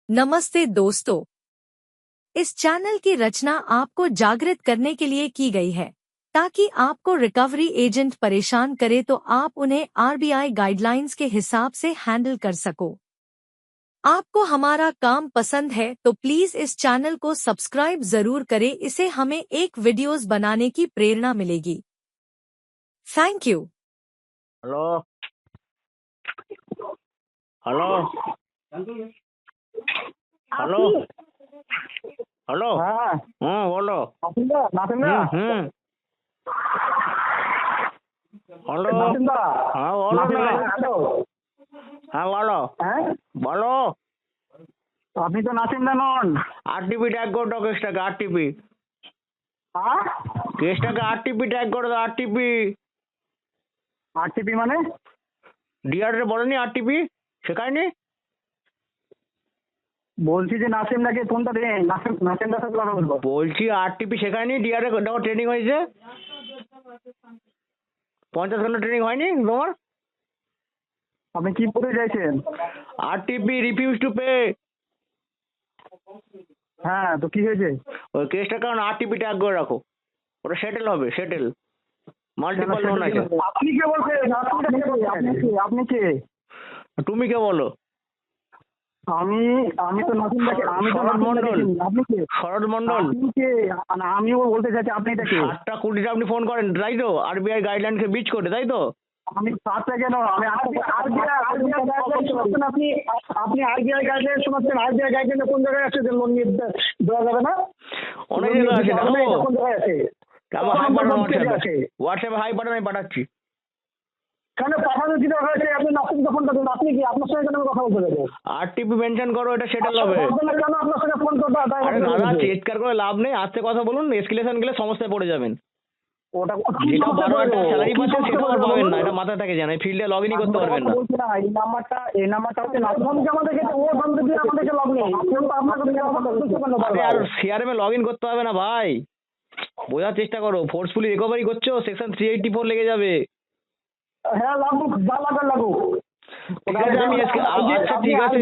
नमस्ते दोस्तों, इस चैनल की रचना आपको जागृत करने के लिए की गई है ताकि आपको रिकवरी एजेंट परेशान करे तो आप उन्हें आरबीआई गाइडलाइंस के हिसाब से हैंडल कर सको। आपको हमारा काम पसंद है तो प्लीज इस चैनल को सब्सक्राइब जरूर करें, इससे हमें एक वीडियोस बनाने की प्रेरणा मिलेगी। Thank you. Hello hello hello hello हाँ बोलो। नासिमदा नासिमदा हेलो नासिमदा हाँ बोलो ना। হ্যালো हाँ बोलो হ্যাঁ बोलो। আপনি তো নাসিমদা নন। आरटीपी टैग कर दो केसटाके आरटीपी হ্যাঁ केसटाके आरटीपी टैग कर दो आरटीपी আরটিপি মানে ডিআর এ বলেনি আরটিপি শেখায়নি। বলছি যে নাসিমদাকে ফোনটা দেন, নাসিমদার সাথে কথা বলবো। বলছি আরটিপি শেখায়নি। ডিআর এ দেখো ট্রেনিং হয়েছে 50 ঘন্টা ট্রেনিং হয়নি তোমার। আপনি কি বলতে চাইছেন? RTP refuse to pay. হ্যাঁ তো কি হয়েছে? ওই কেসটা কারণ আরটিপি ট্যাগ করে রাখো, ওটা সেটেল হবে। সেটেল মাল্টিপল লোন আছে। আপনি কে বলছেন? আপনি কে? তুমি কে বলো? আমি আমি তো নাসিমদাকে আমি তো শরৎ মণ্ডল। আপনি কে? শরৎ মণ্ডল। আপনি কে? আমিও বলতে চাইছি আপনি এটা কে? 7টা 20 আপনি ফোন করেন তাই তো, আরবিআই গাইডলাইনকে বিচ করে তাই তো। আমি 7টা কেন? আমি আপনি আপনি আরবিআই গাইডলাইন শোনাচ্ছেন। আরবিআই গাইডলাইনে কোন জায়গায় আছে যে লোন নিয়ে দেওয়া যাবে না? অনেক জায়গা আছে দেখো। এটা কোন জায়গায় আছে? আমার হাই পাঠানো আছে। হোয়াটসঅ্যাপে হাই পাঠানো আমি পাঠাচ্ছি। কেন পাঠানো কি দরকার আছে? আপনি নাসিমকে ফোনটা দিন। আপনি কি আপনার সঙ্গে কেন আমি কথা বলতে দেবো? আরটিপি মেনশন করো, এটা সেটেল হবে। কেন আপনার সঙ্গে ফোন করতে? আরে দাদা চিৎকার করে লাভ নেই, আস্তে কথা বলুন। এসকেলেশন গেলে সমস্যায় পড়ে যাবেন। ওটা যেটা 12,000 স্যালারি পাচ্ছেন সেটাও আর পাবেন না, এটা মাথায় থাকে জানেন। ফিল্ডে লগ ইনই করতে পারবেন না। এই নাম্বারটা হচ্ছে নাসিমকে আমাদেরকে ও ফোন দিয়ে আমাদেরকে লগ নেই। ফোনটা আপনাকে দিয়ে আরে আর সিআরএম এ লগ ইন করতে হবে না ভাই, বোঝার চেষ্টা করো। ফোর্সফুলি রিকভারি করছো, সেকশন 384 লেগে যাবে। হ্যাঁ লাগুক, যা লাগার লাগুক। ঠিক আছে আচ্ছা ঠিক আছে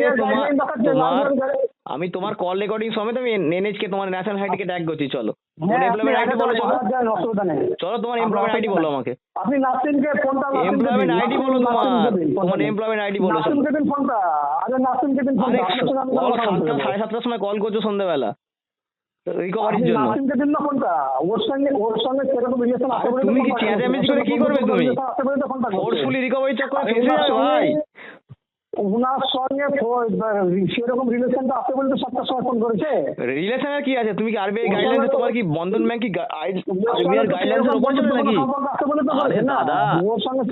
আমি তোমার কল রেকর্ডিং সমেত আমি এনএইচকে তোমার ন্যাশনাল আইডিকে ট্যাগ করছি। চলো তোমার এমপ্লয়মেন্ট আইডি বলো। চলো তোমার এমপ্লয়মেন্ট আইডি বলো আমাকে। আপনি নাসিমকে ফোনটা এমপ্লয়মেন্ট আইডি বলো তোমার এমপ্লয়মেন্ট আইডি বলো। নাসিমকে দিন ফোনটা। আরে নাসিমকে দিন ফোনটা। 7:30 সময় কল করছো সন্ধ্যাবেলা রিকভারির জন্য। নাসিমকে দিন না ফোনটা। ওর সঙ্গে সেরকম রিলেশন আছে বলে তুমি কি চেঁচামেচি করে কি করবে? তুমি ফোর্সফুলি রিকভারি চক্করে ফেসে যাবে ভাই। ওনার সঙ্গে সেরকম রিলেশনটা আছে বলে তো 7টার সময় ফোন করেছে। রিলেশনের কি আছে? তুমি কি আরবিআই গাইডলাইন্স, তোমার কি বন্ধন ব্যাংক কি আরবিআই গাইডলাইন্সের উপর চলে নাকি? আরে দাদা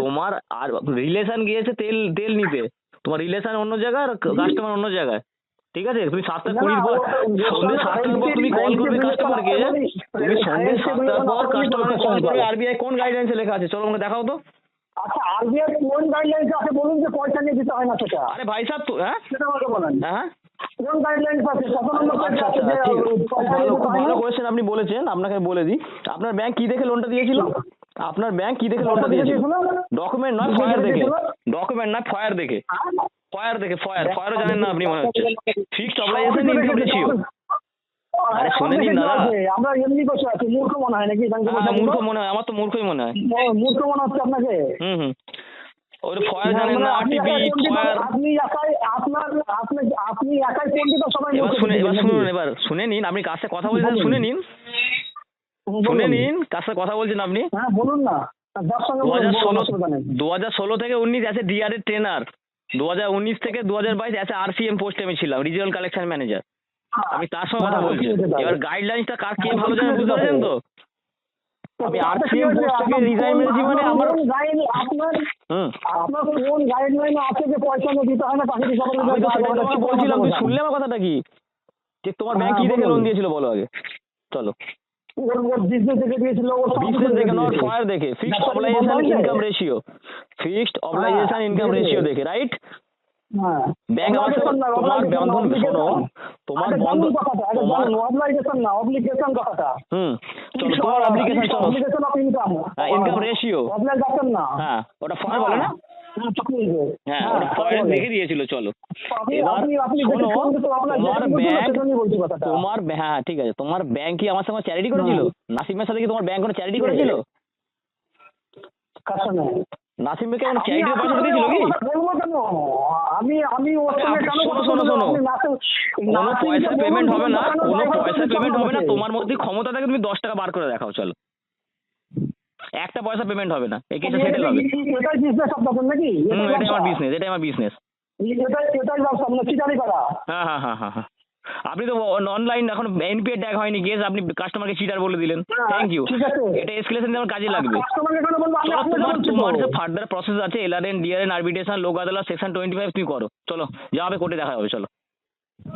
তোমার আর রিলেশন গিয়েছে তেল নিতে, তোমার রিলেশন অন্য জায়গায় আর কাস্টমার অন্য জায়গায়। ঠিক আছে, তুমি 7:20 পর সন্ধ্যে 7টার পর তুমি কল করবে কাস্টমারকে। তুমি সন্ধ্যে 7টার পর কাস্টমারকে কল করবে। আরবিআই কোন গাইডলাইন্সে লেখা আছে? চলো আমাকে দেখাও তো। আচ্ছা আরবিআই কোন গাইডলাইন্স আছে বলুন, যে পয়সা নিয়ে দিতে হয় না সেটা। আরে ভাই সাহেব তো সেটা আমাকে বলেন। হ্যাঁ কোন গাইডলাইন্স আছে? আচ্ছা ভালো কোয়েশ্চেন আপনি বলেছেন। আপনাকে বলে দিই, আপনার ব্যাংক কি দেখে লোনটা দিয়েছিল? আপনার ব্যাংক কি দেখে লোনটা দিয়েছিল? ডকুমেন্ট নয় ফয়ার দেখে। ডকুমেন্ট নয় ফয়ার দেখে। ফয়ারও জানেন না আপনি মনে হচ্ছে। Fixed obligation income ratio. আরে শুনে নিন দাদা। আমরা এমনি বসে আছি, মূর্খ মনে হয় নাকি? মূর্খ মনে হয়, আমার তো মূর্খই মনে হয়। মূর্খ মনে হচ্ছে আপনাকে। ওই ফয়ার জানেন না, আরটিপি ফয়ার। আপনি একাই আপনি একাই ফোন দিতে সবাই। এবার শুনে নিন, আপনি কার সাথে কথা বলছেন শুনে নিন। কার সাথে কথা বলছেন আপনি। হ্যাঁ বলুন না। 2016 থেকে 19 অ্যাজ এ ডিআর এর ট্রেনার, 2019 থেকে 2022 অ্যাজ এ আরসিএম পোস্টে আমি ছিলাম, রিজিওনাল কালেকশন ম্যানেজার। আমি তার সঙ্গে কথা বলছি। এবার গাইডলাইন্সটা কার কে ভালো জানে বুঝতে পারছেন তো। আমি আরসিএম পোস্ট থেকে রিজাইন মেরেছি মানে আমার আপনার কোন গাইডলাইনে আছে যে পয়সা নিয়ে দিতে হয় না? আমি তো সেটাই তোমাকে বলছিলাম, তুই শুনলে আমার কথাটা কি? যে তোমার ব্যাংক কি দেখে লোন দিয়েছিল বলো আগে। চলো বিজনেস দেখে দিয়েছিল, বিজনেস দেখে নয় ফয়ার দেখে। ফিক্সড অবলাইজেশন ইনকাম রেশিও দেখে, রাইট? ব্যাংক আমার তোমার বন্ধন শোনো, তোমার বন্ধন তোমার অবলিগেশন না, অবলিগেশন কথাটা। তোমার obligation obligation of income ratio. Obligation না। হ্যাঁ ওটা ফয়ার বলে না। হ্যাঁ চাকরি হয়েছে। হ্যাঁ হ্যাঁ ওটা তাই ফরেস্ট বলে। দেখে দিয়েছিল চলো। আপনি এবার আপনি আপনি শোনো, দেখেছেন তো আপনার তোমার যেটা বলছিল ব্যাংক, সেটা নিয়ে বলছি কথাটা। হ্যাঁ ঠিক আছে, তোমার ব্যাংক কি আমার সঙ্গে চ্যারিটি করেছিল? নাসিমের সাথে কি তোমার ব্যাংক কোনো চ্যারিটি করেছিল? কার সঙ্গে? নাসিম ভাইকে আমার আমি চ্যারিটির পয়সা আপনাকে দিয়েছিল কি? ওর কথা বলবো কেন? আমি ওর সঙ্গে কেন শোনো কথা শোনো বলবো? শোনো, আপনি নাসিম- কোনো নাসিমকে পয়সা বলুন পেমেন্ট হবে না, কেন কোনো ড্রাইভার পয়সা করতে পেমেন্ট চাপ হবে না, দিচ্ছে? তোমার মধ্যে ক্ষমতা থাকে তুমি 10 টাকা বার করে দেখাও চলো। একটা পয়সা পেমেন্ট হবে না, এই কেসে সেটেল হবে। এটাই বিজনেস আপনাদের নাকি? এটাই আমার বিজনেস, এটাই আমার বিজনেস। এটাই ব্যবসা মানে চিটারি করা। হ্যাঁ হ্যাঁ হ্যাঁ হ্যাঁ হ্যাঁ, আপনি তো অনলাইন এখন এনপিএ ট্যাগ হয়নি কেস, আপনি কাস্টমারকে চিটার বলে দিলেন। থ্যাংক ইউ, ঠিক আছে। এটা এসকেলেশন আমার কাজে লাগবে। কাস্টমারকে কেন বলবো? আমি চলো আপনাকে তোমার বলছি তো। তোমার যে ফার্দার প্রসেস আছে এলআরএন ডিআরএন আরবিট্রেশন লোক আদালত সেকশন 25 তুমি করো চলো, যা হবে কোর্টে দেখা হবে চলো।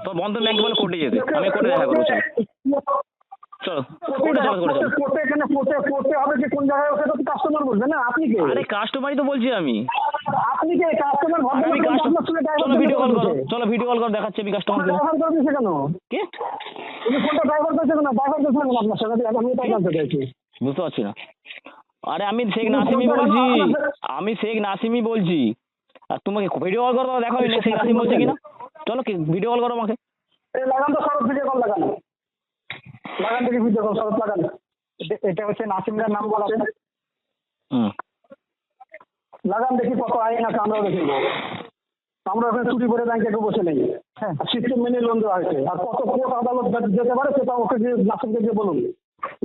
তো বন্ধন ব্যাংকে বলে কোর্টে যেতে, আমি কোর্টে দেখা করবো চলো। চলো কোর্টে চলো, কোর্টে চলো। কোর্টে এখানে কোর্টে হবে যে কোন জায়গায় ওকে তো কাস্টমার বলবে না, আপনি কে? আরে কাস্টমারই তো বলছি আমি। আপনি কে? কাস্টমার আরে আমি কাস্টমার, চলো ভিডিও কল করো, ড্রাইভার চলো ভিডিও কল করো, দেখাচ্ছি আমি কাস্টমারকে। করে দিচ্ছে কেন? কি তুমি ফোনটা ড্রাইভার করছে কেন? ড্রাইভার করছে কেন আপনার সাথে? আমি তাই জানতে চাইছি। বুঝতে পারছি না। আরে আমি শেখ নাসিমই বলছি, আমি শেখ নাসিমই বলছি। আর তোমাকে ভিডিও কল করো, দেখো আমি শেখ নাসিম বলছি কিনা। চলো কি ভিডিও কল করো আমাকে। এই লাগান তো সরব ভিডিও কল লাগান। লাগান থেকে ভিডিও কল সরব লাগান। এটা হচ্ছে নাসিমের নাম বলা। হুম, লাগান দেখি কত আইন আছে আমরাও দেখব। আমরা ওখানে চুরি করে ব্যাংকে বসে নেই। হ্যাঁ সিস্টেম মেনে লোন দেওয়া হয়েছে। আর কত কোর্ট আদালত যেতে পারে সেটা ওকে গিয়ে নাসিমকে গিয়ে বলুন।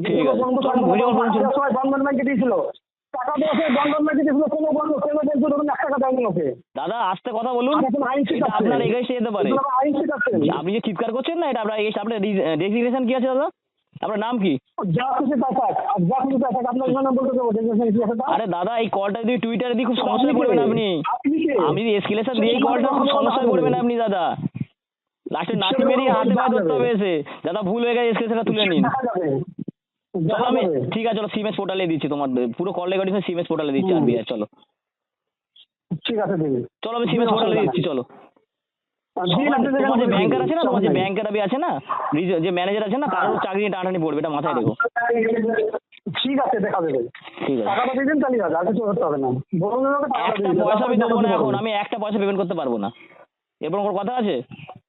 ঠিক আছে, চলো ভিডিও কল করছি। সময় বন্ধন ব্যাংকে দিয়েছিল টাকা দেওয়া বন্ধন ব্যাংকে দিয়েছিল কোনো বন্ধু ধরুন 1 টাকা দেয়নি ওকে। দাদা আস্তে কথা বলুন, আর এখন আইন এটা শিখাচ্ছে। আপনার এগেইনস্টে যেতে পারে। এগুলো আইন শিখাচ্ছে। আপনি যে চিৎকার করছেন না, এটা আপনার এগেইনস্টে। আপনার রেজিগনেশন কি আছে দাদা? আপনার নাম কি? যা খুশি তাই থাক। আর যা খুশি তাই থাক। আপনার নাম বলতে দেবো দেখবেন কি আছে তা? আরে দাদা এই কলটা যদি টুইটারে দিই খুব সমস্যায় পড়বেন আপনি। আপনি কে? আমি এসকেলেশন দিয়ে এই কলটা খুব সমস্যায় পড়বেন আপনি দাদা। লাস্টে নাসিমেরই হাতে পায়ে ধরতে হবে এসে, দাদা ভুল হয়ে গেছে এসকেলেশনটা তুলে নিন। দেখা যাবে। চলো দেখা আমি, যাবে। ঠিক আছে চলো সিমেন্স পোর্টালে দিচ্ছি, তোমার পুরো কল রেকর্ডিং সিমেন্স পোর্টালে দিচ্ছি হুম। আরবিআই। চলো ঠিক আছে দিন। চলো আমি সিমেন্স পোর্টালে দিচ্ছি চলো। দিন আপনি যেখানে তোমার যে বলছেন। ব্যাংকার আছে না, তোমার যে সমস্যা নেই। ব্যাংকার আছে না, যে ম্যানেজার আছে না, তারও চাকরি নিয়ে টানাটানি পড়বে, এটা মাথায় রেখো। ঠিক আছে দেখা দেবে। ঠিক আছে, টাকাটা দিয়ে দিন তাহলে আর কিছু করতে হবে না। বলুন ওনাকে টাকাটা একটা দিয়ে দিন। পয়সা আমি দেবো না এখন, বলুন। আমি একটা পয়সা পেমেন্ট করতে পারবো না। এরপর কোনো কথা আছে?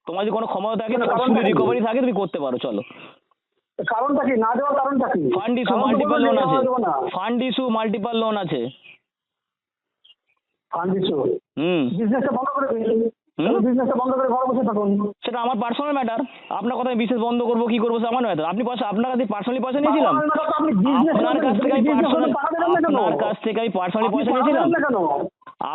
তোমার যদি কোনো ক্ষমতা থাকে, কেন, কারণটা কি? রিকভারি থাকে, তুমি করতে পারো চলো। কারণটা কি? না দেওয়ার কারণটা কি? ফান্ড ইস্যু কারণ তো মাল্টিপল বলবেন লোন যে আছে, দেবো না। ফান্ড ইস্যু মাল্টিপল লোন আছে। Fund issue. হুম, বিজনেসটা বন্ধ করে দিন। বিজনেসটা বন্ধ করে ঘরে বসে থাকুন। সেটা আমার পার্সোনাল ম্যাটার। আপনার কথা আমি বিশেষ বন্ধ করবো কি করবো সে আমার ম্যাটার। আপনি পয়সা, আপনার কাছে পার্সোনালি পয়সা নিয়েছিলাম, আপনি বিজনেস আপনার কাছ থেকে আমি পার্সোনাল, টাকা দেবেন না কেন? আপনার কাছ থেকে আমি পার্সোনালি পয়সা আপনি টাকা নিয়েছিলাম, দেবেন না কেন?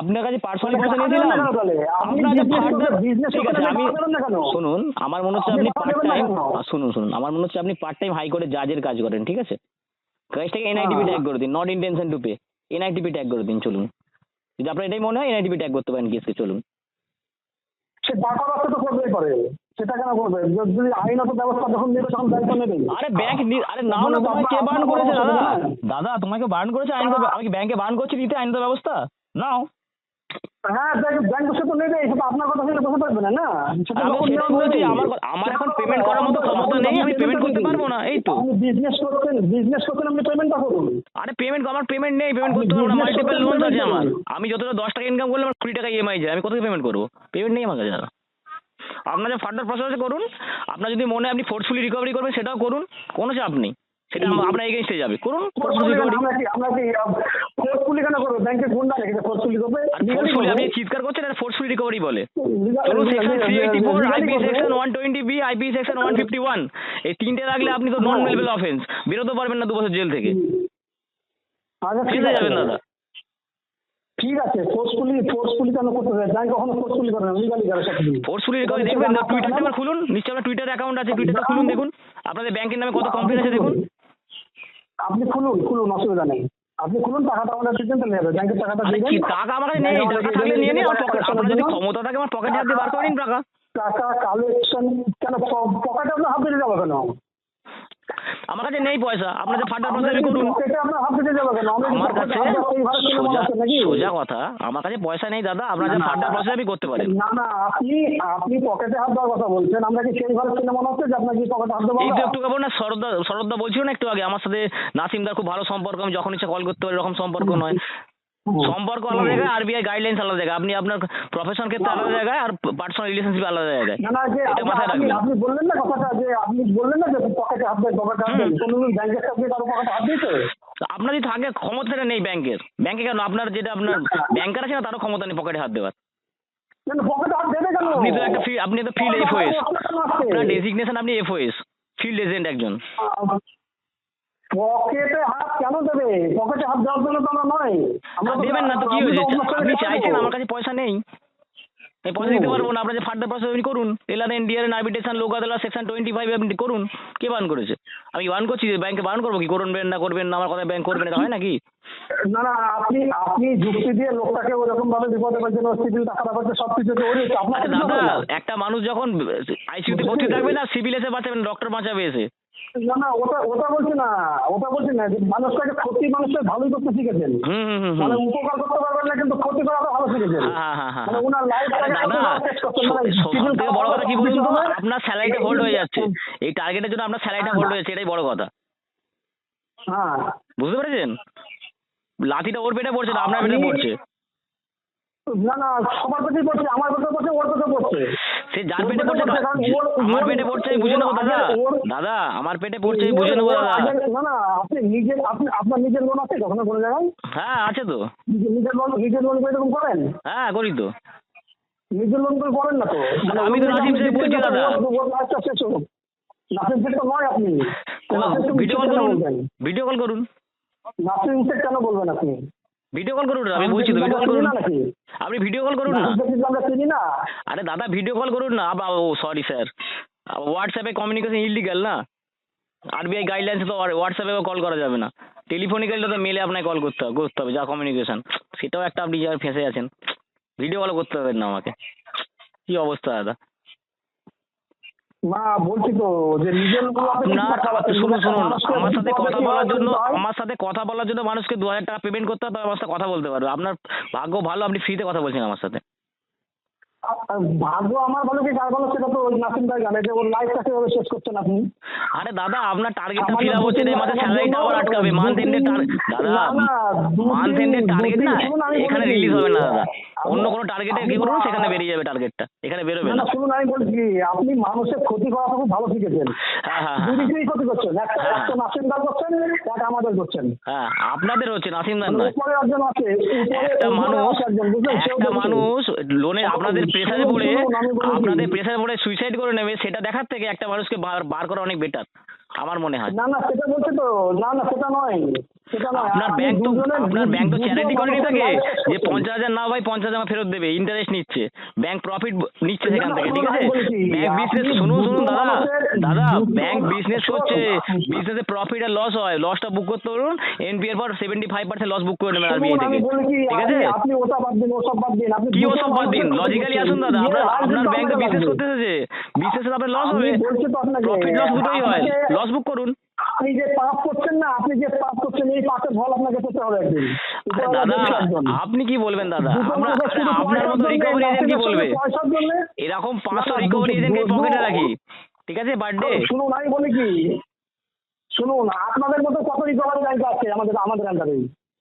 আপনার কাছে পার্সোনালি পয়সা টাকা নিয়েছিলাম। দেবেন না কেন তাহলে? আপনি আপনার যে business ফার্দার, করতে- business ঠিক করতে আছে আমি, টাকা দেবেন না কেন? শুনুন আমার মনে হচ্ছে আপনি আপনি টাকা পার্ট দেবেন না টাইম, কেন? শুনুন শুনুন আমার মনে হচ্ছে আপনি পার্ট টাইম হাইকোর্টে জাজের কাজ করেন, ঠিক আছে? কাজটাকে এনআইটিপি হ্যাঁ। ট্যাগ করে দিন, not intention to pay, NITP tag করে দিন চলুন। যদি আপনার এটাই মনে হয় এনআইটিপি ট্যাগ করতে পারেন কেসকে, চলুন। সে টাকা রাখতে তো করবেই পারে। সেটা কেন করবে? যদি আইনত ব্যবস্থা যখন নেবে তখন দায়িত্ব নেবেই। আরে ব্যাংক, আরে নাও না, তোমাকে কে বারণ করেছে দাদা? দাদা তোমাকে বারণ করেছে আইন, আমি কি ব্যাংকে বারণ করছি দিতে আইনত ব্যবস্থা? নাও। হ্যাঁ ব্যাংক সে তো নেবে, সেটা আপনার কথা শুনে বসে থাকবে না না। সেটা আমি যখন সেটাই নিয়ম বলছি, নেবে। আমার এখন পেমেন্ট করার মতো ক্ষমতা নেই, আমি পেমেন্ট করতে পারবো না, এই তো। আপনি বিজনেস করছেন আপনি পেমেন্টটা করুন। আরে পেমেন্ট, আমার পেমেন্ট নেই, পেমেন্ট করতে পারবো না, মাল্টিপল লোন আছে আমার। আমি যতটা 10 টাকা ইনকাম করলে আমার 20 টাকা ইএমআই যায়, আমি কত পেমেন্ট করবো? পেমেন্ট নেই আমার কাছে দাদা। আপনার যে ফার্দার প্রসেস করুন, আপনার যদি মনে হয় আপনি ফোর্সফুলি রিকভারি করবেন সেটাও করুন, কোনো চাপ নেই, সেটা আপনার এগেইনস্টে যাবে, করুন ফোর্সফুলি রিকভারি। আমরা কি ফোর্সফুলি কেন করবো? ব্যাংকে গুন্ডা রেখেছে ফোর্সফুলি করবে? আর ফোর্সফুলি আপনি চিৎকার করছেন, আর ফোর্সফুলি রিকভারি বলে। চলুন section 384, IP section 120B, IP section 151, এই তিনটে লাগলে আপনি তো নন বেলেবল অফেন্স, বেরোতে পারবেন না 2 বছর জেল থেকে, আচ্ছা ঠিক ফেসে আছে যাবেন দাদা। ঠিক আছে ফোর্সফুলি কেন করতে হবে? ব্যাংক কখনো ফোর্সফুলি করে না, লিগালি করে সব কিছু। ফোর্সফুলি রিকভারি দেখবেন না, টুইটারটা একবার খুলুন, নিশ্চয়ই আপনার টুইটার অ্যাকাউন্ট আছে, টুইটারটা খুলুন দেখুন আপনাদের ব্যাংকের নামে কত কমপ্লেন আছে দেখুন। আপনি খুলুন অসুবিধা নেই। আপনি খুলুন, টাকাটা আমাদের দিচ্ছেন তাহলে হবে। ব্যাংকের টাকাটা আরে দিয়ে কি দেন। টাকা আমার কাছে নেই, টাকা থাকলে নিয়ে নিন, আপনার যদি ক্ষমতা থাকে আমার পকেটে হাত দিয়ে বার করে নিন টাকা। টাকা কালেকশন কেন? পকেটে আপনার হাত দিতে যাবে কেন? আমার কাছে নেই পয়সা, আপনার যে ফান্ডার প্রসেস করুন। পকেটে আপনার হাত দিতে যাবে কেন? আমার কাছে সোজা সোজা কথা, আমার কাছে পয়সা নেই দাদা, আপনার যে ফান্ডার প্রসেস আমি করতে পারেন। না আপনি পকেটে হাত দেওয়ার কথা বলছেন। আমরা কি সেই ঘরে সিনেমা মনে হচ্ছে যে আপনার কি পকেটে হাত দেবো? এই তো একটু খবর না, শরৎদা বলছিল না একটু আগে, আমার সাথে নাসিমদার খুব ভালো সম্পর্ক, আমি যখন ইচ্ছা কল করতে পারি, এরকম সম্পর্ক নয়। সম্পর্ক আলাদা জায়গায়, আরবিআই গাইডলাইন্স আলাদা জায়গায়, আপনি আপনার প্রফেশন ক্ষেত্রে আলাদা জায়গায় আর পার্সোনাল রিলেশনশিপ আলাদা জায়গায়, না না, যে এটা মাথায় আপনি রাখবেন। আপনি বললেন না কথাটা, যে আপনি বললেন না যে পকেটে হাত দেয়, পকেটে হাত দেয়, কোনো ব্যাংকের স্টাফ দিয়ে কারো পকেটে হাত দিয়েছে? আপনার যদি থাকে ক্ষমতাটা নেই ব্যাংকের, ব্যাংকে কেন আপনার যেটা আপনার ব্যাংকার আছে না তারও ক্ষমতা নেই পকেটে হাত দেওয়ার। কেন পকেটে হাত দেবে কেন? আপনি তো ফিল্ড এফওএস, আপনার ডেজিগনেশন আপনি এফওএস, ফিল্ড এজেন্ট একজন। পকেটে হাত কেন দেবে? পকেটে হাত দেওয়ার জন্য তো আমরা নয়। দেবেন না তো কি হয়েছে, আপনি চাইছেন, আমার কাছে পয়সা নেই, এই পয়সা দিতে পারবো না, আপনার যে ফার্দার প্রসেস আপনি করুন, এলআরএন ডিআরএন আরবিট্রেশন লোক আদালত সেকশন 25 আপনি করুন। কে বারণ করেছে? আমি বারণ করছি যে ব্যাংকে বারণ করবো কি? করবেন না করবেন না, আমার কথা ব্যাংক করবেন, এটা হয় নাকি? না না, আপনি আপনি যুক্তি দিয়ে লোকটাকে ওরকম ভাবে বিপদে ফেলছেন, ওর সিভিল টাকা পাচ্ছে, সবকিছু তো ওর আপনার আরে দাদা, একটা মানুষ যখন আইসিইউতে ভর্তি থাকবে না, সিভিল এসে বাঁচাবেন, ডক্টর বাঁচাবে এসে। না না, ওটা বলছি না, ওটা বলছি না, যে মানুষটাকে ক্ষতি মানুষের ভালোই করতে শিখেছেন, হুম হুম হুম মানে হুম। উপকার করতে পারবেন না কিন্তু ক্ষতি করাটা ভালো শিখেছেন। হ্যাঁ হ্যাঁ হ্যাঁ মানে হ্যাঁ। ওনার লাইফ আরে দাদা, সব থেকে বড় কথা কি বলুন তো, আপনার স্যালারিটা হোল্ড হয়ে যাচ্ছে, এই টার্গেটের জন্য আপনার স্যালারিটা হোল্ড হয়ে যাচ্ছে, এটাই বড় কথা। হ্যাঁ, বুঝতে পেরেছেন? লাঠিটা ওর পেটে পড়ছে না, আপনার পেটে পড়ছে। না না, সবার পেটেই পড়ছে, আমার পেটে পড়ছে, ওর পেটে পড়ছে। সে যার পেটে পড়ছে, আমার পেটে পড়ছে আমি বুঝে নেবো দাদা। দাদা আমার পেটে পড়ছে আমি বুঝে নেবো দাদা। না না, আপনি নিজের আপনার নিজের লোন আছে কখনো কোনো জায়গায়? হ্যাঁ আছে তো। নিজের লোন করে এরকম করেন? হ্যাঁ করি তো। নিজের লোন করে করেন না তো। মানে আমি তো নাসিম শেখ বলছি দাদা। আচ্ছা শেষ হোক, নাসিম শেখ তো নয় আপনি। ভিডিও কল করুন, ভিডিও কল করুন, নাসিম শেখ কেন বলবেন আপনি? ভিডিও কল করুন, আমি বলছি তো ভিডিও কল করুন, নাকি আপনি ভিডিও কল করুন না। আমরা চিনি না? আরে দাদা ভিডিও কল করুন না। ও সরি স্যার, হোয়াটসঅ্যাপে কমিউনিকেশন ইলিগাল না, আরবিআই গাইডলাইন্স তো হোয়াটসঅ্যাপে কল করা যাবে না, টেলিফোনিক্যালি তো মেলে আপনাকে কল করতে হবে যা কমিউনিকেশন, সেটাও একটা আপনি যা ফেঁসে আছেন, ভিডিও কল করতে পারবেন না আমাকে। কি অবস্থা দাদা? না বলছি তো যে নিজের শুনুন, আমার সাথে কথা বলার জন্য মানুষকে 2000 টাকা পেমেন্ট করতে হবে, আমার সাথে কথা বলতে পারবে। আপনার ভাগ্য ভালো, আপনি ফ্রিতে কথা বলছেন আমার সাথে। ভাগ্য আমার ভালো কি কার ভালো সেটা তো ওই নাসিম ভাই জানে, যে ওর লাইফটা কিভাবে শেষ করছেন আপনি। আরে দাদা আপনার টার্গেটটা ফিল আপ হচ্ছে না, এই মাসে স্যালারিটা আবার আটকাবে, মান্থ এন্ডে দাদা, মান্থ এন্ডে টার্গেট না এখানে রিলিজ হবে না দাদা, অন্য কোনো টার্গেটে কি করুন, সেখানে বেরিয়ে যাবে টার্গেটটা, এখানে বেরোবে না। শুনুন আমি বলছি, আপনি মানুষের ক্ষতি করাটা খুব ভালো শিখেছেন। হ্যাঁ হ্যাঁ দুদিকেই ক্ষতি করছেন, একটা নাসিম দার করছেন, একটা আমাদের করছেন। হ্যাঁ আপনাদের হচ্ছে, নাসিমদার নয়। উপরে একজন আছে, একটা মানুষ লোনে আপনাদের প্রেসারে পড়ে সুইসাইড করে নেবে, সেটা দেখার থেকে একটা মানুষকে বার করা অনেক বেটার আমার মনে হয়। না না, সেটা বলছে তো, না না সেটা নয়, সেটা নয়। আপনার ব্যাংক তো চ্যারিটি করেনি থাকে যে 50,000 না ভাই 50,000 ফেরত দেবে, ইন্টারেস্ট নিচ্ছে, ব্যাংক প্রফিট নিচ্ছে সেখান থেকে, ঠিক আছে? ব্যাংক বিজনেস, শুনুন দাদা ব্যাংক বিজনেস করছে, বিজনেসে প্রফিট আর লস হয়, লসটা বুক করতে বলুন, এনপি এর পর 75% লস বুক করে নেবেন আরবিআই থেকে, ঠিক আছে? আপনি ওটা বাদ দিন, ওসব বাদ দিন, আপনি কি ওসব বাদ দিন, লজিক্যালি আসুন দাদা, আপনার ব্যাংক তো বিজনেস করতে এসেছে, বিজনেসে আপনার লস হবে, প্রফিট লস দুটোই হয়, লস বুক করুন। আপনি যে পাস করছেন না, এই পাসের ফল আপনাকে পেতে হবে একদিন। আরে দাদা আপনি কি বলবেন দাদা, আপনার মতো রিকভারি এজেন্ট কি বলবে? এরকম 500 রিকভারি এজেন্টকে পকেটে রাখি, ঠিক আছে, বার্থডে। শুনুন আমি বলি কি, শুনুন আপনাদের মতো কত রিকভারি ব্যাংক আছে আমাদের আন্ডারে,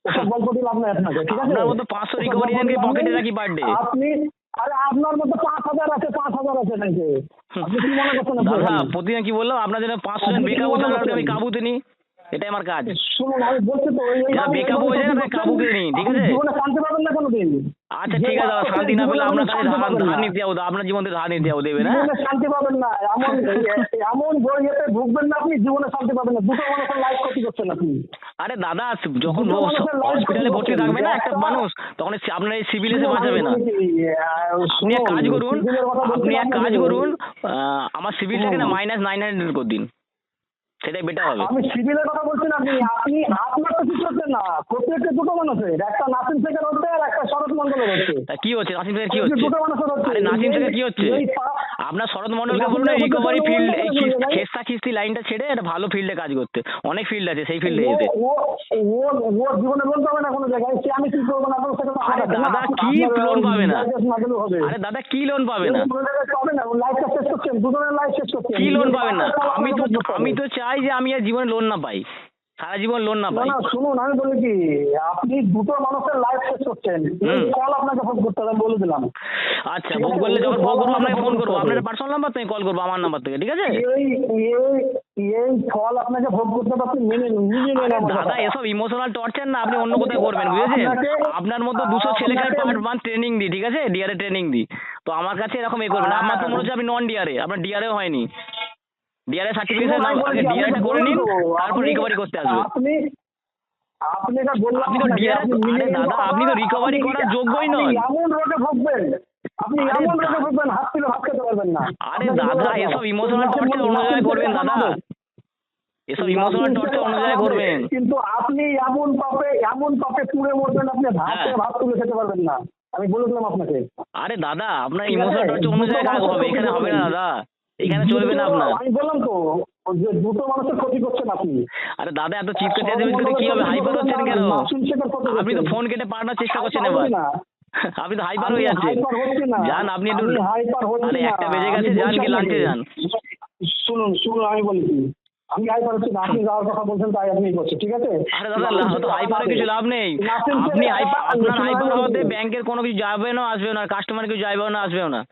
ওসব গল্প দিয়ে লাভ নাই আপনাকে, ঠিক আছে? আপনার মতো 500 রিকভারি এজেন্টকে পকেটে রাখি বার্থডে। আপনি আরে আপনার মতো 5,000 আছে ব্যাংকে, আপনি কি মনে করছেন? দাদা প্রতিদিন কি বললাম, আপনার জন্য 500 জন বেকাবু চালানোকে আমি কাবুতে নিই, এটাই আমার কাজ। শুনুন আমি বলছি তো, যারা বেকাবু হয়ে যায় না কাবুকে নিই, ঠিক আছে? জীবনে শান্তি পাবেন না কোনোদিন। আচ্ছা ঠিক আছে দাদা, শান্তি না পেলে আপনার কাছে ধার নিতে যাবো, আপনার জীবন থেকে ধার নিতে যাবো, দেবে না? জীবনে শান্তি পাবেন না, এমন ইয়েতে ভুগবেন না আপনি, জীবনে শান্তি পাবেন না, দুটো মানুষের লাইফ ক্ষতি করছেন আপনি। আরে দাদা যখন হসপিটালে ভর্তি থাকবে না একটা মানুষ, তখন আপনার এই সিভিল এসে বাঁচাবে না। আপনি এক কাজ করুন, আমার সিভিলটাকে না -900 করে দিন, সেটাই বেটার হবে। আমি সিভিলের কথা বলছি না, আপনি আপনার তো কিছু হচ্ছে না, প্রত্যেকটা দুটো মানুষের, একটা নাসিম শেখের হচ্ছে আর একটা শরৎ মন্ডলের হচ্ছে। কি হচ্ছে নাসিম শেখের কি হচ্ছে? দুটো মানুষের হচ্ছে। আরে নাসিম শেখের কি হচ্ছে? আপনার শরৎ মন্ডলকে বলুন রিকভারি ফিল্ড, এই খেস্তা খিস্তি লাইনটা ছেড়ে একটা ভালো ফিল্ডে কাজ করতে, অনেক ফিল্ড আছে সেই ফিল্ডে যেতে। ও জীবনে লোন পাবে না কোনো জায়গায়, সে আমি কি করবো না আপনার সাথে? আরে দাদা কি লোন পাবে না? আরে দাদা কি লোন পাবে না? লাইফটা শেষ করছেন, দুজনের লাইফ শেষ করছেন। কি লোন পাবেন না? আমি তো চাই যে আমি আর জীবনে লোন না পাই, সারা জীবন লোন না না পাই। না শুনুন, আমি বলি কি, আপনি দুটো মানুষের লাইফ শেষ করছেন, এই কল আপনাকে ফোন করতে হবে, আমি বলে দিলাম। আচ্ছা, ঠিক ভোগ আছে, করলে এই যখন ভোগ call করবো আপনাকে আপনাকে ফোন ফোন করবো, করতে আপনার হবে। পার্সোনাল নাম্বার থেকে কল করবো আমার নাম্বার থেকে, ঠিক আছে? এই এই ফল আপনাকে ভোগ করতে হবে, আপনি মেনে নিন, নিজে আরে নেন আমার দাদা, কথা। এসব ইমোশনাল টর্চার না আপনি অন্য কোথায় করবেন, বুঝেছেন? আপনার মতো 200 ছেলেকে পার্ট 1 ট্রেনিং দিই, ঠিক আছে, ডিআরএ ট্রেনিং দিই, তো আমার কাছে এরকম করবেন না। আমার তো মনে হচ্ছে আপনি নন ডিআরএ, আপনার ডিআরএও হয়নি। ডিআরএ সার্টিফিকেশন শুনুন, আমি আগে বলছি, ডিআরএটা আপনি করে নিন, বলুন তো, তারপর আপনি- রিকভারি করতে আসবে। আপনি এটা বললাম আপনি তো আপনাকে, ডিআরএ, আপনি নিজে আরে নিন দাদা বাবা, আপনি তো রিকভারি আপনি- করার যোগ্যই আপনি নন। এমন রোগে ভুগবেন, আপনি আরে এমন রোগে দা- ভুগবেন, হাত তুলে ভাত খেতে পারবেন না। আরে আপনাকে বলে দাদা, রাখলাম। এসব ইমোশনাল নাসিম টর্চার অন্য নাসিম জায়গায় থেকে করবেন টাকা দাদা, নেবে। এসব ইমোশনাল নাসিম টর্চার থেকে অন্য টাকা জায়গায় নেবে, করবেন। কিন্তু আপনি এমন পাপে পুড়ে মরবেন, আপনি ভাত হ্যাঁ। থেকে ভাত তুলে খেতে পারবেন না। আমি বলে দিলাম আপনাকে। আরে দাদা, আপনার ঠিক আছে? ইমোশনাল টর্চার অন্য দুটো জায়গায় মানুষের হবে, এখানে ক্ষতি হবে না করবেন। দাদা, এখানে চলবে না আপনার। আমি বললাম তো যে দুটো মানুষের ক্ষতি করছেন আপনি। আরে দাদা, এত চিৎকার চেঁচামেচি করে কি হবে, হাইপার হচ্ছেন কেন? নাসিম শেখের ক্ষতি আপনি তো করছেন। ফোন কেটে পাঠানোর চেষ্টা করছেন হাইপার এবার। হচ্ছি না। আপনি তো হাইপার আমি হয়ে যাচ্ছেন। হাইপার হচ্ছি না। যান আপনি একটু, আমি হাইপার হচ্ছি আরে না। একটা বেজে আমি গেছে, যান বলছি কি লাঞ্চে আপনাকে। যান। শুনুন আমি বলি কি, আমি হাইপার হচ্ছি না, আপনি যাওয়ার কথা বলছেন তাই আপনি করছেন, ঠিক আছে? আরে দাদা, তো হাইপারে কিছু লাভ নেই। নাসিম আপনি শেখের আপনার শুনুন, হাইপার আমি হওয়াতে বলছি। ব্যাংকের কোনো কিছু যাবে না, আসবেও না, কাস্টমার কিছু যাবেও না, আসবেও না।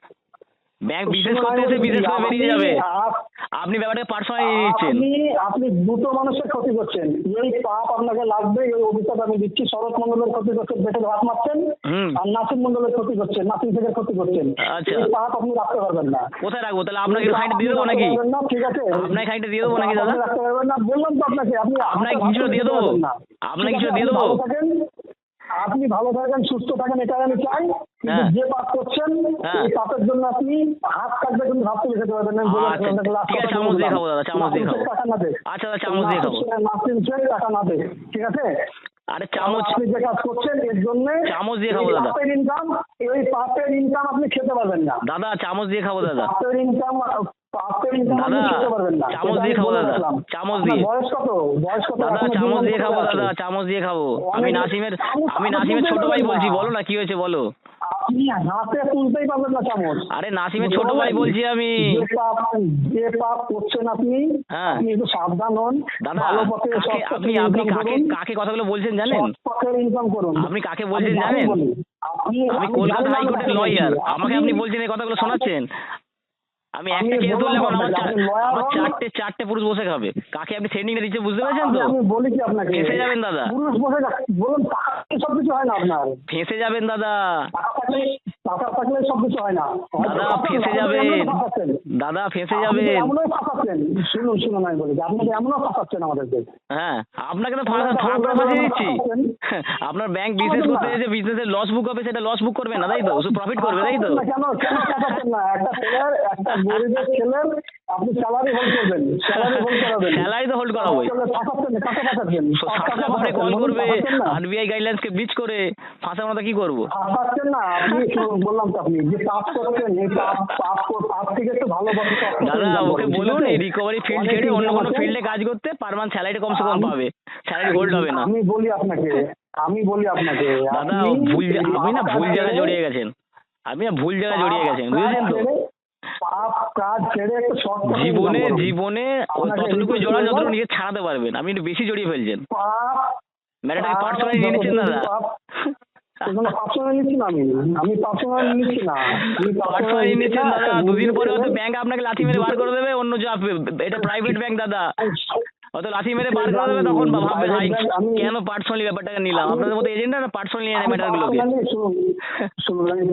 ব্যাংক বিজনেস শুনুন, করতে আমি এসে বলছি, বিজনেস করে বেরিয়ে যাবে। আপ- আপনি ব্যাপারটাকে পার্সোনালি নিচ্ছেন। আপনি দুটো মানুষের ক্ষতি করছেন, এই পাপ আপনাকে লাগবে, এই অভিশাপ আমি দিচ্ছি। শরৎ মন্ডলের ক্ষতি করছেন, পেটে ভাত মারছেন, হুম। আর নাসিম মন্ডলের ক্ষতি করছেন, নাসিম শেখের ক্ষতি করছেন। আচ্ছা। এই পাপ আপনি রাখতে পারবেন না। কোথায় রাখবো তাহলে? আপনাকে একটু খানিকটা দিয়ে দেবো আপনি নাকি? রাখতে পারবেন না, ঠিক আছে? আপনাকে খানিকটা দিয়ে দেবো নাকি দাদা? আপনি রাখতে পারবেন না, বললাম তো আপনাকে, আপনি আপনাকে হাতে কিছুটা ভাত দিয়ে তুলে দেবো? পারবেন না। আপনাকে ঠিক আছে, কিছুটা দিয়ে আপনি দেবো? ভালো থাকেন, আপনি ভালো থাকেন, সুস্থ থাকেন, এটাই আমি চাই। কিন্তু হ্যাঁ। যে পাপ করছেন, হ্যাঁ। এই পাপের জন্য আপনি হাত কাটবে, কিন্তু ভাত তুলে খেতে পারবেন না। আমি বলে আচ্ছা, রাখলাম, আপনাকে last ঠিক আছে, কথা চামচ বলে দিয়ে দিলাম। খাবো দাদা, চামচ দিয়ে নাসিম খাবো। শেখ টাকা না দেয়। আচ্ছা দাদা, চামচ দিয়ে খাবো। নাসিম শেখ টাকা না দেয়, ঠিক আছে? আরে চামচ, আপনি যে কাজ করছেন এর জন্য চামচ দিয়ে খাবো দাদা। এই পাপের ইনকাম আপনি খেতে পারবেন না। দাদা চামচ দিয়ে খাবো দাদা। পাপের ইনকাম আপনি দাদা, খেতে পারবেন না। চামচ এটা দিয়ে আমি খাবো বলে দাদা, রাখলাম। চামচ আপনার দিয়ে। বয়স কত? দাদা এখনো চামচ দিন দিয়ে খাবো আছে। দাদা, চামচ দিয়ে খাবো। অনেক- আমি আমি নাসিমের ছোট ভাই তুলতেই বলছি, পারবেন না। বলো না কি হয়েছে বলো। আপনি হাতে তুলতেই পারবেন না চামচ। আরে নাসিমের ছোট ভাই বলছি আমি। যে পাপ করছেন আপনি, হ্যাঁ। আপনি একটু সাবধান হন। দাদা, ভালো পথে আপনি কাকে কথাগুলো বলছেন জানেন? ইনকাম করুন। আপনি কাকে বলছেন আমি জানেন? বলি। আমি কলকাতা জানেন হাইকোর্টের আমাকে লয়ার, বলছি। আমাকে আপনি বলছেন এই কথাগুলো শোনাচ্ছেন? আমি আমি একটা কেস বললাম ধরলে তো আমার আপনাকে, আপনি lawyer হন। চারটে পুরুষ বসে খাবে। কাকে আপনি ট্রেনিংটা দিচ্ছে বুঝতে পেরেছেন তো? আমি বলি কি আপনাকে, ফেঁসে যাবেন দাদা। পুরুষ বসে বলুন, টাকা সব কিছু হয় না আপনার। ফেঁসে যাবেন দাদা। টাকা থাকলে সব কিছু হয় না। দাদা ফেঁসে যাবেন, দাদা ফেঁসে যাবেন। এমনও ফাঁসাচ্ছেন, শুনুন আমি বলি, আপনাকে এমনও ফাঁসাচ্ছেন আমাদেরকে। হ্যাঁ, আপনাকে তো ফাঁকড়া ফাঁসিয়ে দিচ্ছি। আপনার ব্যাংক বিজনেস করতে এসে বিজনেসের লস বুক হবে, সেটা লস বুক করবে না তাই তো? শুধু প্রফিট করবে তাই তো? কেন ফাঁসাচ্ছেন না? একটা গরিবের ছেলের আপনি স্যালারি হোল্ড করবেন, স্যালারি হোল্ড করাবেন। স্যালারি তো হোল্ড করাবোই। ফাঁসাচ্ছেন, কাকে ফাঁসাচ্ছেন? 7টা পরে কল করবে আরবিআই গাইডলাইন্সকে ব্রিচ করে, ফাঁসাবো না কি করবো? ফাঁসাচ্ছেন না আপনি, বললাম তো আপনি যে পাপ করছেন, এই পাপ থেকে একটু ভালো দাদা ওকে বলুন এই রিকভারি ফিল্ড ছেড়ে অন্য কোনো ফিল্ডে কাজ করতে, পার মান্থ স্যালারিটা কমসে কম পাবে, স্যালারি হোল্ড হবে না। আমি বলি আপনাকে দাদা আপনি না ভুল জায়গায় জড়িয়ে গেছেন, বুঝেছেন তো? পাপ কাজ ছেড়ে একটু শর্ট জীবনে ততটুকু জড়া যতটুকু নিজে ছাড়াতে পারবেন, আপনি একটু বেশি জড়িয়ে ফেলছেন। ম্যাটারটাকে পার্সোনালি নিয়ে নিচ্ছেন দাদা। পার্সোনালি নিচ্ছি না, আমি পার্সোনালি নিচ্ছি না। পার্সোনালি নিচ্ছেন দাদা, দুদিন পরে হয়তো ব্যাংক আপনাকে লাথি মেরে বার করে দেবে, অন্য জব, এটা প্রাইভেট ব্যাংক দাদা, হয়তো লাথি মেরে বার করে দেবে, তখন ভাববে ভাই কেন পার্সোনালি ব্যাপারটাকে নিলাম। আপনাদের মতো এজেন্টরা না পার্সোনালি নেয় ম্যাটারগুলোকে। শুনুন, আমি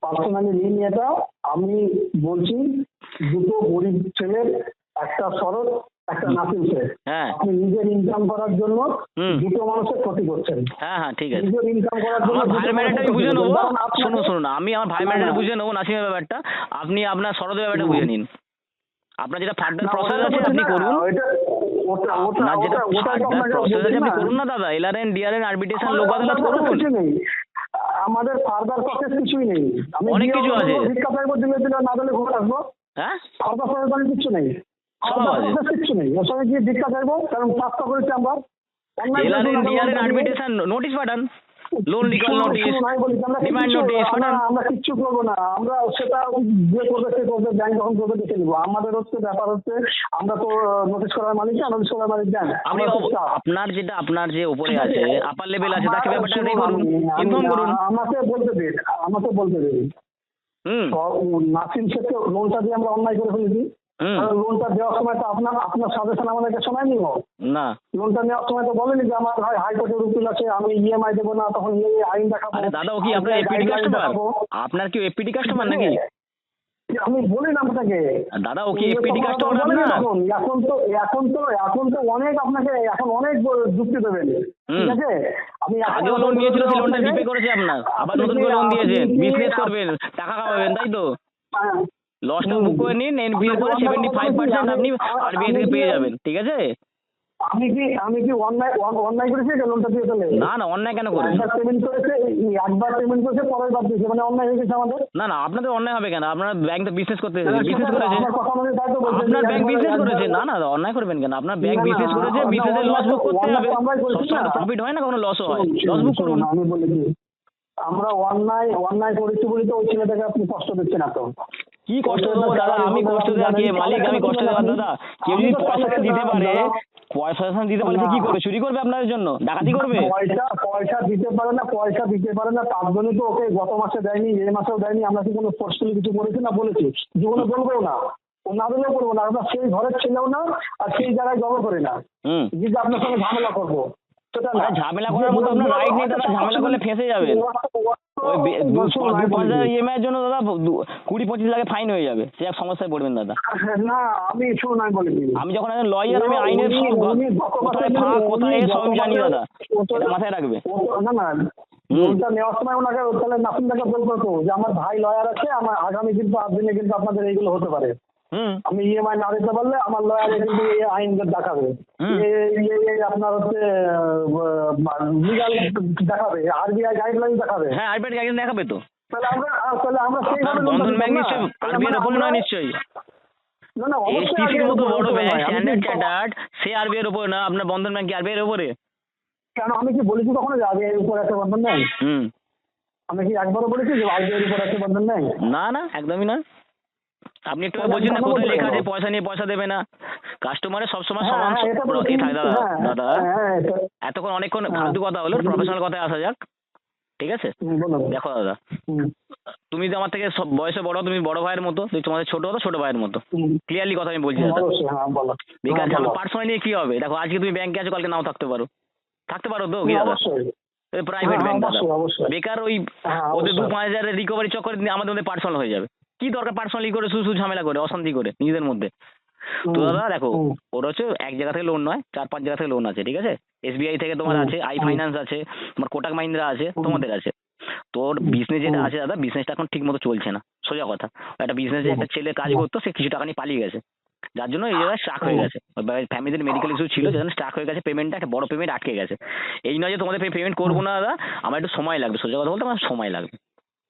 পার্সোনালি নিই এটা। আমি বলছি দুটো গরিব ছেলের, একটা শরৎ, একটা নাসিম শেখ। হ্যাঁ। আপনি নিজের ইনকাম করার জন্য দুটো মানুষের ক্ষতি করছেন। হ্যাঁ ঠিক আছে, নিজের ইনকাম করার জন্য আমার ভাইয়ের ম্যাটারটা আমি বুঝে নেবো। শুনুন, শুনুন আমি আমার ভাইয়ের ম্যাটারটা বুঝে নেবো, নাসিমের ব্যাপারটা আপনি আপনার শরতের ব্যাপারটা বুঝে নিন। আপনার যেটা ফার্দার প্রসেস আছে আপনি করুন, আপনার যেটা ফার্দার প্রসেস আছে আপনি করুন না দাদা। LRN DRN আরবিট্রেশন লোক আদালত করুন। কিছু নেই, আমাদের ফার্দার প্রসেস কিছুই নেই। আমি অনেক কিছু আছে। ভিক্ষা চাইবো, দিলে না দিলে ঘুরে আসবো। হ্যাঁ ফার্দার প্রসেস কিছু নেই, সব আছে। কিচ্ছু নেই। ওর সঙ্গে গিয়ে ভিক্ষা চাইবো, কারণ চাষটা করেছি আমরা। LRN DRN আরবিট্রেশন নোটিশ পাঠান, loan recall notice, demand notice পাঠান। আমরা কিচ্ছু করবো না, আমরা সেটা যে করবে সে করবে, ব্যাংক যখন করবে দেখে নিবো। আমাদের হচ্ছে ব্যাপার হচ্ছে আমরা তো নোটিশ করার মালিক না, নোটিশ করার মালিক ব্যাংক। আপনি আপনার যে উপরে আছে, আপার লেভেল আছে, তাকে ব্যাপারটা রে করুন, ইনফর্ম করুন। আমাকে বলতে দিন। হুম নাসিম শেখকে লোনটা দিয়ে আমরা অন্যায় করে ফেলেছি। হুম লোনটা দেওয়ার সময় তো আপনার সাজেশন আমাদেরকে শোনায় নিও। না লোনটা নেওয়ার সময় তো বলেনি যে আমার ভাই হাইকোর্টের উকিল আছে, আমি ইএমআই দেবো না, তখন আইন দেখাবো। আরে দাদা, ও কি আপনার এপিডি কাস্টমার? আপনার কি এপিডি কাস্টমার নাকি? আমি বলি না আপনাকে দাদা, ও কি এপিডি কাস্টমার আপনার? এখন তো অনেক আপনাকে এখন অনেক যুক্তি দেবেন, ঠিক আছে? আমি আগেও লোন নিয়েছিল, সেই লোনটা রিপে করেছে আপনার, আবার নতুন করে লোন দিয়েছেন, বিজনেস করবেন, টাকা কামাবেন, তাই তো? লসটা বুক করে নিন, এনপিএ করে 75% আপনি আরবিআই থেকে পেয়ে যাবেন, ঠিক আছে? আমি কি অন্যায় করেছি যে লোনটা দিয়ে ফেলে? না না, অন্যায় কেন করবেন? একবার পেমেন্ট করেছে পরের বার দিয়েছে, মানে অন্যায় হয়ে গেছে আমাদের। না না, আপনাদের অন্যায় হবে কেন? আপনার ব্যাংক তো বিজনেস করতে বিজনেস সেটা করেছে, আমার কথা অনুযায়ী তাই তো বলছি। আপনার ব্যাংক বিজনেস করেছে। না না, অন্যায় করবেন কেন? আপনার ব্যাংক বিজনেস করেছে, বিজনেসের লস বুক করতে হবে। সবসময় প্রফিট হয় না, কখনো লসও হয়, লস বুক করুন। আমি বলেছি আমরা অন্যায় করেছি বলি তো ওই ছেলেটাকে আপনি কষ্ট দিচ্ছেন এত। কি কষ্ট দেবো দাদা? আমি কষ্ট দেওয়া কে মালিক? আমি কষ্ট দেওয়ার দাদা? কেউ যদি পয়সাটা দিতে পারে, সে কি করবে? চুরি করবে আপনাদের জন্য? ডাকাতি করবে? পয়সা দিতে পারে না তার জন্যই তো ওকে গত মাসে দেয়নি, এই মাসেও দেয়নি। আমরা কি কোনো ফোর্সফুলি কিছু বলেছি না? বলেছি, জীবনে বলবেও না, ও না বললেও বলবো না। আমরা সেই ঘরের ছেলেও না, আর সেই জায়গায় জমা করে না যে আপনার সঙ্গে ঝামেলা করবো, সেটা না। ঝামেলা করার মতো আপনার রাইট নেই দাদা। ঝামেলা করলে ফেঁসে যাবেন। ওই 2-5 ইএমআই এর জন্য দাদা 20-25 লাখে ফাইন হয়ে যাবে, সে এক সমস্যায় পড়বেন দাদা। না, আমি শুনুন, আমি বলি, আমি যখন একজন লয়ার, আমি আইনের কোথায় ফাঁক কোথায় সব জানি দাদা, এটা মাথায় রাখবে। না লোনটা নেওয়ার সময় ওনাকে তাহলে নাসিমদাকে বলবো তো যে আমার ভাই লয়ার আছে, আমার আগামী কিন্তু 8 দিনে কিন্তু আপনাদের এইগুলো হতে পারে। আমি ইএমআই না দিতে পারলে আমার লয়ার কিন্তু এই আইন দেখাবে, আপনার হচ্ছে লিগাল দেখাবে, আরবিআই গাইডলাইন দেখাবে। হ্যাঁ, আরবিআই গাইডলাইন দেখাবে তো। তাহলে আমরা সেইভাবে বন্ধন ব্যাংক নিশ্চয়ই আরবিআই এর উপর নয় নিশ্চয়ই। না এসটিসির মতো বড় ব্যাংক, স্ট্যান্ডার্ড চার্টার্ড, সে আরবিআই এর উপর না। আপনার বন্ধন ব্যাংক কি আরবিআই এর উপরে? কেন আমি কি বলেছি কখনো যে আরবিআই এর উপর একটা বন্ধন ব্যাংক? আমি কি একবারও বলেছি যে আরবিআই এর উপর একটা বন্ধন ব্যাংক? না না, একদমই না। আপনি একটু বলছেন না কোথায় লেখা আছে পয়সা নিয়ে পয়সা দেবে না। কাস্টমারের সবসময় সমান থাকে দাদা। দাদা এতক্ষণ অনেকক্ষণ ফালতু কথা হলো, প্রফেশনাল কথায় আসা যাক, ঠিক আছে? দেখো দাদা, তুমি তো আমার থেকে বয়সে বড়, তুমি বড় ভাইয়ের মতো, তুমি তোমাদের ছোট হতো ছোট ভাইয়ের মতো। ক্লিয়ারলি কথা আমি বলছি দাদা। বেকার আমার পার্সোনাল নিয়ে কি হবে? দেখো, আজকে তুমি ব্যাংকে আছো, কালকে নাও থাকতে পারো তো কি দাদা? প্রাইভেট ব্যাংক দাদা, বেকার ওই ওদের 2-5 হাজারের রিকভারি চক্করে আমাদের মধ্যে পার্সোনাল হয়ে যাবে। কি দরকার পার্সোনালি করে শুধু ঝামেলা করে, অশান্তি করে নিজেদের মধ্যে? তো দাদা দেখো, ওরা হচ্ছে এক জায়গা থেকে লোন নয়, 4-5 জায়গা থেকে লোন আছে, ঠিক আছে? এসবিআই থেকে তোমার আছে, আই ফাইন্যান্স আছে, তোমার কোটাক মাহিন্দ্রা আছে, তোমাদের আছে। তোর বিজনেস যেটা আছে দাদা, বিজনেসটা এখন ঠিক মতো চলছে না, সোজা কথা। একটা বিজনেসে একটা ছেলে কাজ করতো, সে কিছু টাকা নিয়ে পালিয়ে গেছে, যার জন্য এই জায়গায় স্ট্রাক হয়ে গেছে। ফ্যামিলির মেডিকেল ইস্যু ছিল, যার জন্য স্ট্রাক হয়ে গেছে, পেমেন্টটা একটা বড় পেমেন্ট আটকে গেছে। এই নয় যে তোমাদের পেমেন্ট করবো না দাদা, আমার একটু সময় লাগবে, সোজা কথা বলতে আমার সময় লাগবে,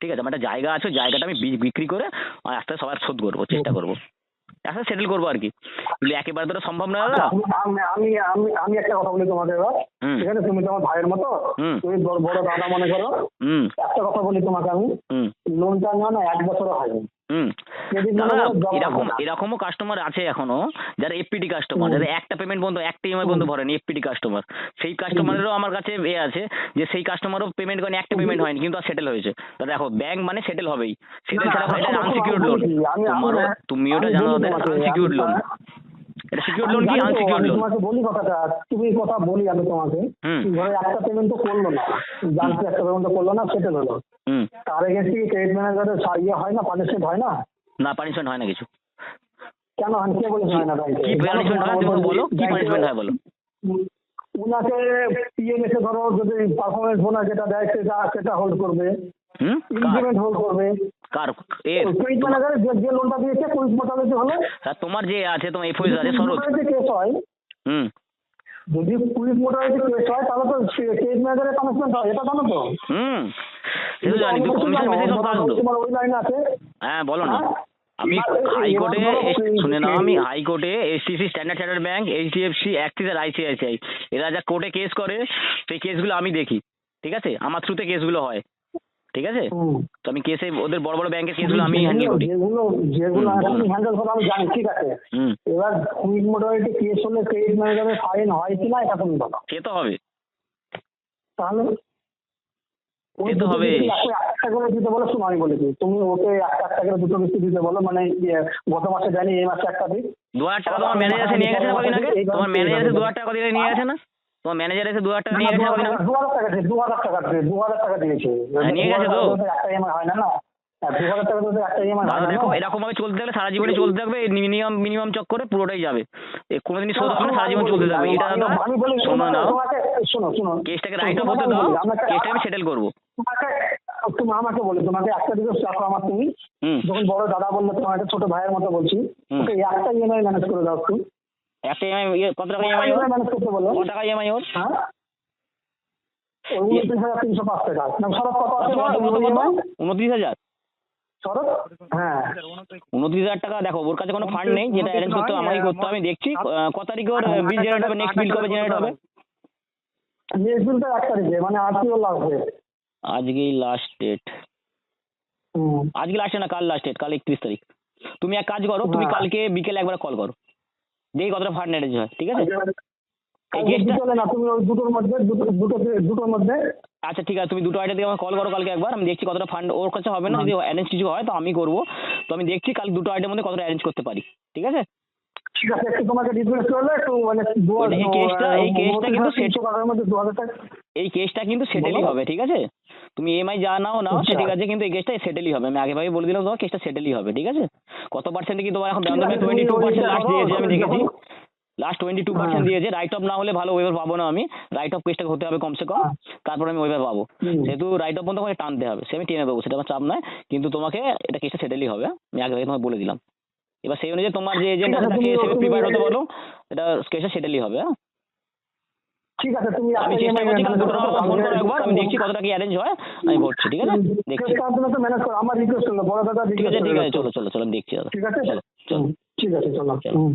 ঠিক আছে? আমার একটা জায়গা আছে, জায়গাটা আমি বিক্রি করে আস্তে আস্তে সবার শোধ করবো, চেষ্টা করবো, আস্তে সেটেল করবো আর কি। কিন্তু একেবারে তো সম্ভব না দাদা। আমি একটা কথা বলি তোমাকে এবার, ঠিক আছে? তুমি তোমার ভাইয়ের মতো, তুমি বড় দাদা মনে করো। একটা কথা বলি তোমাকে আমি, লোনটা নেওয়া না 1 বছরও হয়নি। দাদা এরকমও কাস্টমার আছে এখনো, যারা এফপিডি কাস্টমার, যারা একটা পেমেন্ট বন্ধ, একটা ইএমআই বন্ধ ভরেনি, এফপিডি কাস্টমার। সেই কাস্টমারেরও আমার কাছে আছে যে সেই কাস্টমারও পেমেন্ট করেনি, একটা পেমেন্ট হয়নি, কিন্তু আর সেটেল হয়েছে। তা দেখো, ব্যাংক মানে সেটেল হবেই, সেটেল ছাড়া এটা আনসিকিউরড লোন। তুমি ওটা জানো, আনসিকিউরড লোন। এটা সিকিউরড লোন কি আনসিকিউরড লোন? তোমাকে বলি কথাটা, তুমি কথা বলি আমি তোমাকে। ধরো একটা পেমেন্ট তো করলো না, জানতে একটা পেমেন্ট করলো না, সেটেল হলো, তার এগেন্সটে কি ক্রেডিট ম্যানেজারের ইয়ে হয় না, পানিশমেন্ট হয় না? না, পানিশমেন্ট হয় না কিছু। কেন হয়? কে বলেছে হয় না? কি পানিশমেন্ট হয় তুমি বলো, কি পানিশমেন্ট হয় বলো? উনাকে পিএনএসে ধরো যদি পারফরমেন্স বোনাস যেটা দেয় সেটা হোল্ড করবে, ইনক্রিমেন্ট হোল্ড করবে। কার? ক্রেডিট ম্যানেজারের যে লোনটা দিয়েছে কুইক মোটালিটি হলে, তোমার যে আছে, তোমার এফওএস আছে, সরোজ, কেস হয়, যদি কুইক মোটালিটি কেস হয় তাহলে তো ক্রেডিট ম্যানেজারের পানিশমেন্ট হয়, এটা জানো তো? সেটা জানি, তুই কমিশন বেশি সব কাজ তো। তোমার ওই লাইন আছে? হ্যাঁ বলো না। আমি হাইকোর্টে শুনে নাও, আমি হাইকোর্টে STC, Standard Chartered Bank, HDFC, Axis আর আইসিআইসিআই, এরা যা কোর্টে কেস করে সেই কেসগুলো আমি দেখি, ঠিক আছে, আমার থ্রুতে কেসগুলো হয়, ঠিক আছে। হুম। তো আমি কেসে ওদের বড় বড় ব্যাংকের কেসগুলো আমি হ্যান্ডেল করি। যেগুলো হুম, বলো। তুমি হ্যান্ডেল করো আমি জানি, ঠিক আছে। হুম, এবার কুইক মোটামুটি কেস হলে ক্রেডিট ম্যানেজারের ফাইন হয় কি না এটা তুমি বলো। সে তো হবে, তাহলে ওই সে তো দুটো হবে। কিস্তি একটা করে দিতে বলো, শোনো আমি বলেছি, তুমি ওকে একটা করে দুটো কিস্তি দিতে বলো, মানে গত মাসে দেয়নি এই মাসে একটা দিই। 2000 টাকা তোমার ম্যানেজার এসে নিয়ে গেছে না কদিন আগে? তোমার ম্যানেজার এসে 2000 টাকা কদিন আগে নিয়ে গেছে না? তোমার ম্যানেজার এসে 2000 টাকা নিয়ে গেছে না কদিন আগে? 2000 টাকা দিয়েছে, 2000 টাকা দিয়েছে। হ্যাঁ, নিয়ে গেছে তো। একটা ইএমআই হয় না, না 2000 টাকা তো একটা ইএমআই হয় দাদা না। দেখো, এরকম ভাবে চলতে থাকলে সারা জীবনে চলতে থাকবে, মিনিমাম চক্করে পুরোটাই যাবে, কোনোদিনই শোধ হবে না, সারা জীবন চলতে থাকবে। এটা দাদা শোনো নাও, শোনো কেসটাকে রাইট আপ হতে দাও, কেসটাকে আমি সেটেল করবো। তুমি আমাকে বলে, তোমাকে একটা রিকোয়েস্ট রাখো আমার, তুমি হুম, যখন বড় দাদা বললে তোমার একটা ছোট ভাইয়ের মতো বলছি, হুম। ওকে একটা ইএমআই ম্যানেজ করে দাও একটু। একটা ইএমআই কত টাকা ইএমআই ওর? ম্যানেজ করতে বলো। কত টাকা ইএমআই ওর? হ্যাঁ, 29,305 টাকা। না শরৎ কত আছে? 29,000। শরৎ, হ্যাঁ 29,000 টাকা। দেখো ওর কাছে কোনো ফান্ড নেই, যেটা অ্যারেঞ্জ করতে হবে আমাকেই করতে হবে। আমি দেখছি কত তারিখে ওর বিল জেনারেট হবে, নেক্সট বিল কবে জেনারেট হবে? নেক্সট বিলটা 1 তারিখে, মানে আজকে লাস্ট ডেট। আজকেই লাস্ট ডেট। আজকে লাস্ট না, কাল লাস্ট ডেট, কাল 31 তারিখ। তুমি এক কাজ করো, তুমি হ্যাঁ। কালকে বিকেলে একবার কল করো, দেখি কতটা ফান্ড অ্যারেঞ্জ হয়, ঠিক আছে। এই কেসটা, বিকেলে না, তুমি ওই দুটোর মধ্যে, দুটোর মধ্যে। আচ্ছা ঠিক আছে, তুমি দুটো আইডিয়া দিয়ে আমাকে কল করো কালকে একবার, আমি দেখছি কতটা ফান্ড ওর কাছে হবে না। যদি অ্যারেঞ্জ কিছু হয় তো আমি করবো, তো আমি দেখছি কাল দুটো আইডিয়ার মধ্যে কতটা অ্যারেঞ্জ করতে পারি, ঠিক আছে। ঠিক আছে, একটু তোমাকে রিকোয়েস্ট করলে একটু মানে এই কেসটা কিন্তু 300 টাকার মধ্যে 2000 টাকা। এই কেসটা কিন্তু সেটেলই বলো। হবে, ঠিক আছে। তুমি ইএমআই যা নাও সে আচ্ছা। ঠিক আছে, কিন্তু এই কেসটা সেটেলই হবে। আমি আগে ভাগে বলে দিলাম তোমার, কেসটা সেটেলই হবে, ঠিক আছে। কত পার্সেন্টে কি তোমার এখন ঠিক আছে, তুমি 22% লাস্ট ওইটা দিয়েছে, আমি করো, দেখেছি যখন- লাস্ট 22% দিয়েছে। রাইট অফ না হলে ভালো ওয়েবার পাবো না আমি, রাইট অফ কেসটা হতে হবে কমসে কম, তারপর আমি ওয়েবার পাবো। হুম। যেহেতু রাইট অফ পর্যন্ত আমাকে টানতে হবে, সে আমি টেনে দেবো, সেটা আমার চাপ নয়, কিন্তু তোমাকে এটা কেসটা সেটেলই হবে, আমি আগে ভাগে তোমাকে বলে দিলাম। এবার সেই অনুযায়ী তোমার যে এজেন্ট ঠিক আছে আছে, তাকে তুমি- প্রিপেয়ার হতে বলো, এটা কেসটা সেটেলই হবে। হ্যাঁ, ঠিক আছে, তুমি আমি চেষ্টা করছি কাল দুটো ফোন করো একবার, আমি দেখছি কতটা কি অ্যারেঞ্জ হয়, আমি ভরছি, ঠিক আছে, দেখছি। ম্যানেজ করো, আমার রিকোয়েস্ট হলো, বড় দাদা ঠিক আছে, request ঠিক হলো। আছে, চলো চলো চলো, আমি দেখছি দাদা। ঠিক আছে, চলো চলো হুম, ঠিক আছে, চলো। চলো। হুম।